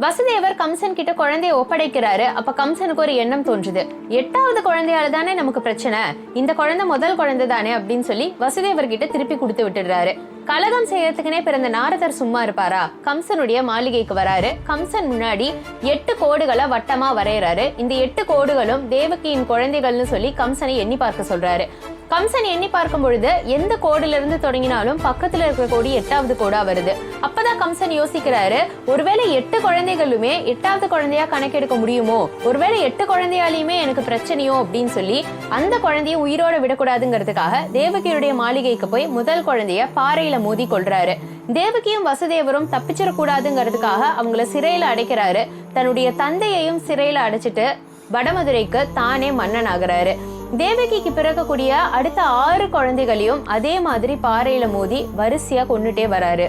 வசுதேவர் கம்சன் கிட்ட குழந்தைய ஒப்படைக்கிறாரு. அப்ப கம்சனுக்கு ஒரு எண்ணம் தோன்றுது, 8வது குழந்தையால தானே நமக்கு பிரச்சனை, இந்த குழந்தை முதல் குழந்தை தானே அப்படின்னு சொல்லி வசுதேவர் கிட்ட திருப்பி கொடுத்து விட்டுடுறாரு. கலகம் செய்யறதுக்குனே பிறந்த நாரதர் சும்மா இருப்பாரா? கம்சனுடைய மாளிகைக்கு வராரு. கம்சன் முன்னாடி 8 கோடுகளை வட்டமா வரையறாரு. இந்த 8 கோடுகளும் தேவகியின் குழந்தைகள்னு சொல்லி கம்சனை எண்ணி பார்க்க சொல்றாரு. கம்சன் எண்ணி பார்க்கும் பொழுது எந்த கோடுல இருந்து தொடங்கினாலும் பக்கத்துல இருக்கிற கோடு 8வது கோடா வருது. அப்பதான் கம்சன் யோசிக்கிறாரு, ஒருவேளை 8 குழந்தைகளுமே 8வது குழந்தையா கணக்கெடுக்க முடியுமோ, ஒருவேளை 8 குழந்தையாலையுமே எனக்கு பிரச்சனையோ அப்படின்னு சொல்லி அந்த குழந்தைய உயிரோட விடக்கூடாதுங்கிறதுக்காக தேவகியுடைய மாளிகைக்கு போய் முதல் குழந்தைய பாறையில மோதி கொள்றாரு. தேவகியும் வசுதேவரும் தப்பிச்சிடக்கூடாதுங்கிறதுக்காக அவங்கள சிறையில அடைக்கிறாரு. தன்னுடைய தந்தையையும் சிறையில அடைச்சிட்டு வடமதுரைக்கு தானே மன்னன் ஆகிறாரு. தேவகிக்கு பிறக்கக்கூடிய அடுத்த 6 குழந்தைகளையும் அதே மாதிரி பாறையில மோதி வரிசையா கொண்டுட்டே வராரு.